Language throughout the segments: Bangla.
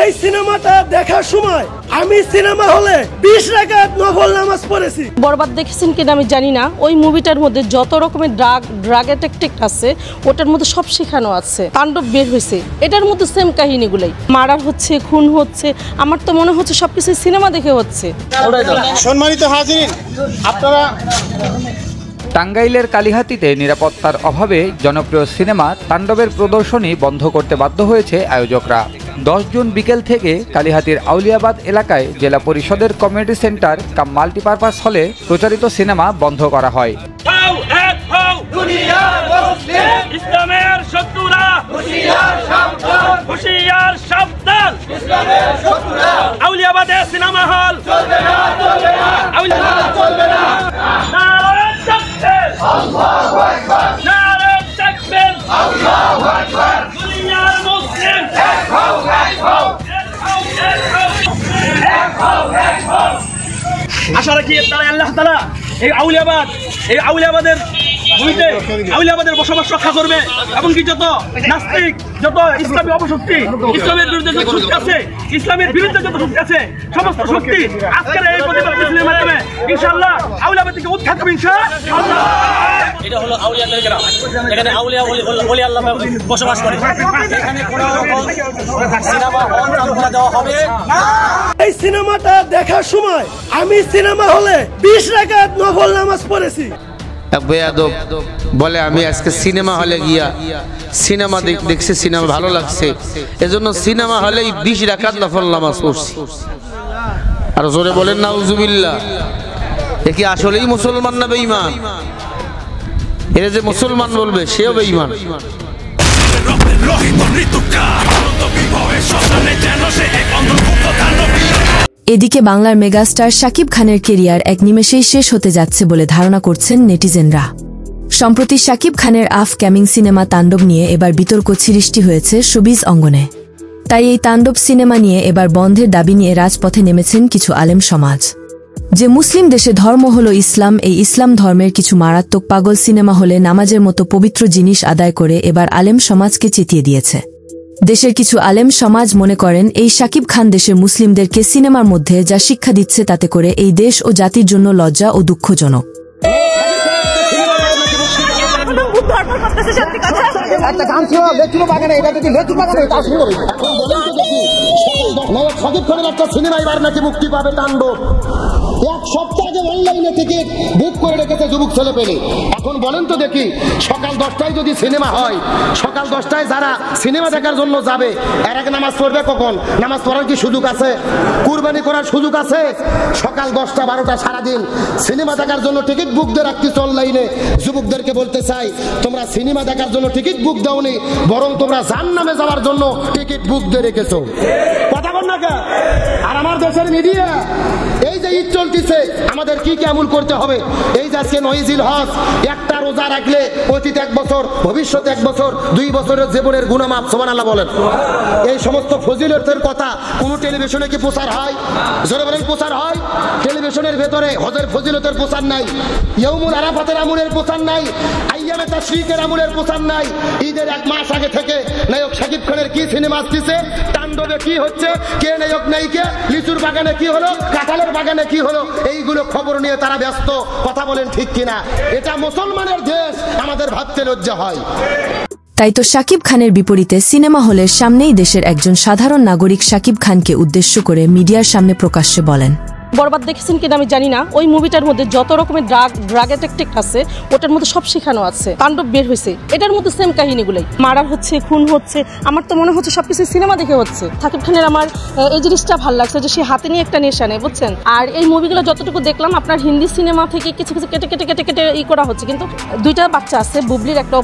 এই সিনেমাটা দেখার সময় আমি সিনেমা হলে 20 রাকাত নফল নামাজ পড়েছি। বরবাদ দেখেছেন কিনা আমি জানি না, ওই মুভিটার মধ্যে যত রকমের ড্রাগের টেকটিক আছে ওটার মধ্যে সব শেখানো আছে। তাণ্ডব বের হয়েছে, এটার মধ্যে সেম কাহিনীগুলাই, মার্ডার হচ্ছে, খুন হচ্ছে। আমার তো মনে হচ্ছে সবকিছু সিনেমা দেখে হচ্ছে। সম্মানিত হাজিরিন, আপনারা টাঙ্গাইলের কালিহাতীতে নিরাপত্তার অভাবে জনপ্রিয় সিনেমা তাণ্ডবের প্রদর্শনী বন্ধ করতে বাধ্য হয়েছে আয়োজকরা। 10 জুন বিকেল থেকে কালিহাতীর আউলিয়াবাদ এলাকায় জেলা পরিষদের কমিউনিটি সেন্টার কাম মাল্টিপারপাস হলে প্রচারিত সিনেমা বন্ধ করা হয়। সিনেমা হল আশা রাখি আল্লাহ তাআলা এই আউলিয়াবাদের বসবাস রক্ষা করবে এবং কি যত নাস্তিক, যত ইসলামী অপশক্তি, ইসলামের বিরুদ্ধে যত শক্তি আছে, ইসলামের বিরুদ্ধে যত শক্তি আছে, সমস্ত শক্তি আজকের এই প্রতিবাদ মিছিলের মাধ্যমে ইনশাআল্লাহ আউলিয়াবাদ থেকে উৎখাত হবে ইনশাআল্লাহ। এটা হলো আউলিয়াদের গ্রাম, এখানে আউলিয়া ওলি আল্লাহ বসবাস করে। এখানে কোনো রকম সিনেমা হল চালু করে দেওয়া হবে না। এই সিনেমাটা দেখার সময় আমি সিনেমা হলে 20 রাকাত নফল নামাজ পড়েছি। বেয়াদব বলে আমি আজকে সিনেমা হলে গিয়া সিনেমা দেখছি, সিনেমা ভালো লাগছে, এজন্য সিনেমা হলেই 20 রাকাত নফল নামাজ পড়ছি। আর জোরে বলেন নাউজুবিল্লাহ। এ কি আসলেই মুসলমান না বেঈমান? এরা যে মুসলমান বলবে সেও বেঈমান। এদিকে বাংলার মেগাস্টার শাকিব খানের কেরিয়ার এক নিমেষেই শেষ হতে যাচ্ছে বলে ধারণা করছেন নেটিজেনরা। সম্প্রতি শাকিব খানের আপকামিং সিনেমা তাণ্ডব নিয়ে এবার বিতর্ক সৃষ্টি হয়েছে শোবিজ অঙ্গনে। তাই এই তাণ্ডব সিনেমা নিয়ে এবার বন্ধের দাবি নিয়ে রাজপথে নেমেছেন কিছু আলেম সমাজ। যে মুসলিম দেশে ধর্ম হল ইসলাম, এই ইসলাম ধর্মের কিছু মারাত্মক পাগল সিনেমা হলে নামাজের মতো পবিত্র জিনিস আদায় করে এবার আলেম সমাজকে চেতিয়ে দিয়েছে। দেশের কিছু আলেম সমাজ মনে করেন এই শাকিব খান দেশের মুসলিমদেরকে সিনেমার মধ্যে যা শিক্ষা দিচ্ছে তাতে করে এই দেশ ও জাতির জন্য লজ্জা ও দুঃখজনক। শাকিব খানের একটা সিনেমা এবার নাকি মুক্তি পাবে, তাণ্ডব। 1 সপ্তাহ আগে অনলাইনে টিকিট বুক করে রেখেছে যুবক ছেলে পেলে। এখন বলেন তো দেখি, সকাল 10টায় যদি সিনেমা হয়, সকাল 10টায় যারা সিনেমা দেখার জন্য যাবে এর আগে নামাজ পড়বে কখন? নামাজ পড়ার কি সুযোগ আছে? কুরবানি করার সুযোগ আছে? সকাল 10টা 12টা সারাদিন সিনেমা দেখার জন্য টিকিট বুক দিয়ে রাখতেছে অনলাইনে। যুবকদেরকে বলতে চাই, তোমরা সিনেমা দেখার জন্য টিকিট বুক দাওনি, বরং তোমরা জান্নাতে যাওয়ার জন্য টিকিট বুক দিয়ে রেখেছো। কথা বল না কে? আর আমার দেশের মিডিয়া এই যে ঈদ চলতেছে, আমাদের কি কি আমল করতে হবে? এই যে আজকে 9 জিলহজ, একটা রোজা রাখলে অতীত 1 বছর, ভবিষ্যৎ 1 বছর, 2 বছরের জীবনের গুনাহ মাফ। সুবহানাল্লাহ বলেন। এই সমস্ত ফজিলতের কথা কোন টেলিভিশনে কি প্রচার হয়? জোরে বলেন, প্রচার হয়? টেলিভিশনের ভেতরে হজের ফজিলতের প্রচার নাই, ইয়াউমুল আরাফাতের আমলের প্রচার নাই, আইয়ামে তাশরিকের আমলের প্রচার নাই। ঈদের 1 মাস আগে থেকে নায়ক শাকিব খানের কি সিনেমা আসছে, তাণ্ডবে কি হচ্ছে, কে নায়ক নায়িকা, লিচুর বাগানে কি হলো, কাঁঠালের বাগানে কি হলো, এইগুলো খবর নিয়ে তারা ব্যস্ত। কথা বলেন ঠিক কিনা? এটা মুসলমানের দেশ, আমাদের ভাবতে লজ্জা হয়। তাই তো শাকিব খানের বিপরীতে সিনেমা হলের সামনেই দেশের একজন সাধারণ নাগরিক শাকিব খানকে উদ্দেশ্য করে মিডিয়ার সামনে প্রকাশ্যে বলেন, বরবাদ দেখেছেন কিনা আমি জানি না, ওই মুভিটার মধ্যে যত রকমের ড্রাগের টেকটিক আছে ওটার মধ্যে সব শেখানো আছে। তাণ্ডব বের হয়েছে, এটার মধ্যে সেম কাহিনীগুলাই, মার্ডার হচ্ছে, খুন হচ্ছে। আমার তো মনে হচ্ছে সবকিছু সিনেমা দেখে হচ্ছে। শাকিব খানের আমার এই জিনিসটা ভালো লাগছে যে সে হাতে নিয়ে একটা নেশা নেই, বুঝছেন। আর এই মুভিগুলো যতটুকু দেখলাম আপনার হিন্দি সিনেমা থেকে কিছু কিছু কেটে কেটে কেটে কেটে করা হচ্ছে। কিন্তু 2টা বাচ্চা আছে, বুবলির একটা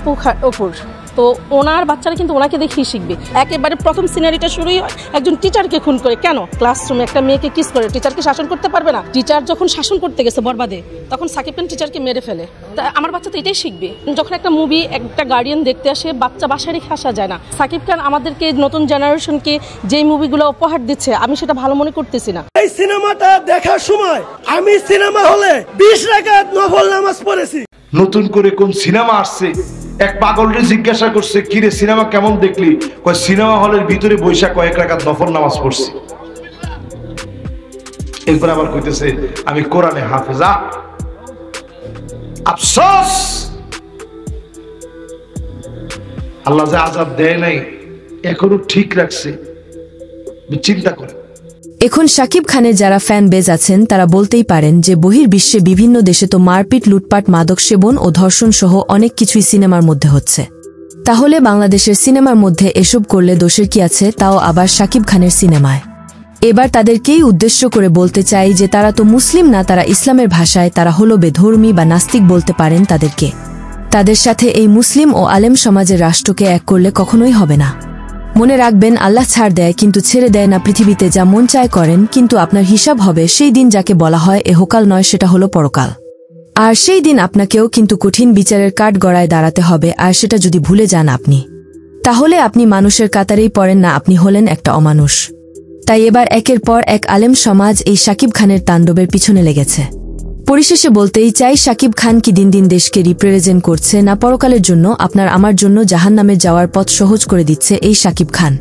অপুর, তো ওনার বাচ্চারা কিন্তু ওনাকে দেখেই শিখবে। একেবারে প্রথম সিনারিটা শুরুই হয় একজন টিচারকে খুন করে। কেন? ক্লাসরুমে একটা মেয়েকে কিস করে, টিচারকে শাসন করতে পারবে না। টিচার যখন শাসন করতে গেছে বরবাদে, তখন সাকিব খান টিচারকে মেরে ফেলে। তা আমার বাচ্চা তো এটাই শিখবে। যখন একটা মুভি একটা গার্ডিয়ান দেখতে আসে, বাচ্চা বাসায় রেখে আসা যায় না। সাকিব খান আমাদেরকে নতুন জেনারেশনকে যেই মুভিগুলো উপহার দিচ্ছে, আমি সেটা ভালো মনে করতেছি না। এই সিনেমাটা দেখার সময় আমি সিনেমা হলে 20 রাকাত নফল নামাজ পড়েছি। নতুন করে কোন সিনেমা আসছে এক পাগলরে জিজ্ঞাসা করছে, কিরে সিনেমা কেমন দেখলি? কয় সিনেমা হলের ভিতরে বৈশা কয়েক রাকাত নফল নামাজ পড়ছি। এরপর আবার কইতেছে আমি কোরআনে হাফেজা। আফসোস, আল্লাহ যে আযাব দেয় নাই এখনো ঠিক রাখছে। চিন্তা করে এখন শাকিব খানের যারা ফ্যান বেজ আছেন তারা বলতেই পারেন যে বহির্বিশ্বে বিভিন্ন দেশে তো মারপিট, লুটপাট, মাদক সেবন ও ধর্ষণ সহ অনেক কিছুই সিনেমার মধ্যে হচ্ছে। তাহলে বাংলাদেশের সিনেমার মধ্যে এসব করলে দোষের কি আছে, তাও আবার শাকিব খানের সিনেমায়? এবার তাদেরকেই উদ্দেশ্য করে বলতে চাই যে তারা তো মুসলিম না, তারা ইসলামের ভাষায় তারা হলো বেধর্মী বা নাস্তিক বলতে পারেন তাদেরকে। তাদের সাথে এই মুসলিম ও আলেম সমাজের রাষ্ট্রকে এক করলে কখনোই হবে না। মনে রাখবেন, আল্লাহ ছাড় দেয় কিন্তু ছেড়ে দেয় না। পৃথিবীতে যা মন চায় করেন, কিন্তু আপনার হিসাব হবে সেই দিন যাকে বলা হয় এহকাল নয়, সেটা হলো পরকাল। আর সেই দিন আপনাকেও কিন্তু কঠিন বিচারের কাঠগড়ায় দাঁড়াতে হবে। আর সেটা যদি ভুলে যান আপনি, তাহলে আপনি মানুষের কাতারেই পড়েন না, আপনি হলেন একটা অমানুষ। তাই এবার একের পর এক আলেম সমাজ এই শাকিব খানের তাণ্ডবের পিছনে লেগেছে। পরিশেষে বলতেই চাই, শাকিব খান কি দিন দিন দেশকে রিপ্রেজেন্ট করছে না পরকালের জন্য আপনার আমার জন্য জাহান্নামে যাওয়ার পথ সহজ করে দিচ্ছে এই শাকিব খান।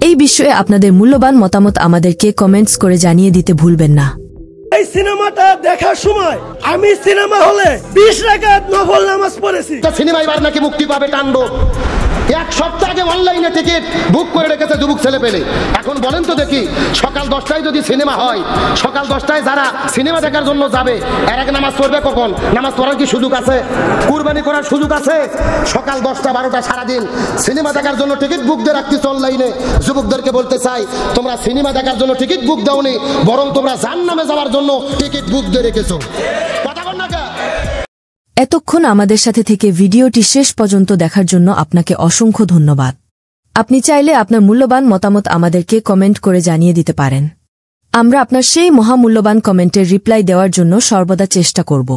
এই বিষয়ে আপনাদের মূল্যবান মতামত আমাদেরকে কমেন্টস করে জানিয়ে দিতে ভুলবেন না। এই সিনেমাটা দেখার সময় আমি সিনেমা হলে 20 রাকাত নফল নামাজ পড়েছি। সিনেমা এবার নাকি মুক্তি পাবে তাণ্ডব। এক সপ্তাহ আগে অনলাইনে টিকিট বুক করে রেখেছে যুবক ছেলে পেলে। এখন বলেন তো দেখি, সকাল 10টায় যদি সিনেমা হয়, সকাল 10টায় যারা সিনেমা দেখার জন্য যাবে এর আগে নামাজ পড়বে কখন? নামাজ পড়ার কি সুযোগ আছে? কুরবানি করার সুযোগ আছে? সকাল 10টা 12টা সারাদিন সিনেমা দেখার জন্য টিকিট বুক দিয়ে রাখতেছে অনলাইনে। যুবকদেরকে বলতে চাই, তোমরা সিনেমা দেখার জন্য টিকিট বুক দাওনি, বরং তোমরা জাহান্নামে যাওয়ার জন্য টিকিট বুক দিয়ে রেখেছো। কথা বল না কে? এতক্ষণ আমাদের সাথে থেকে ভিডিওটি শেষ পর্যন্ত দেখার জন্য আপনাকে অসংখ্য ধন্যবাদ। আপনি চাইলে আপনার মূল্যবান মতামত আমাদেরকে কমেন্ট করে জানিয়ে দিতে পারেন। আমরা আপনার সেই মহামূল্যবান কমেন্টের রিপ্লাই দেওয়ার জন্য সর্বদা চেষ্টা করব।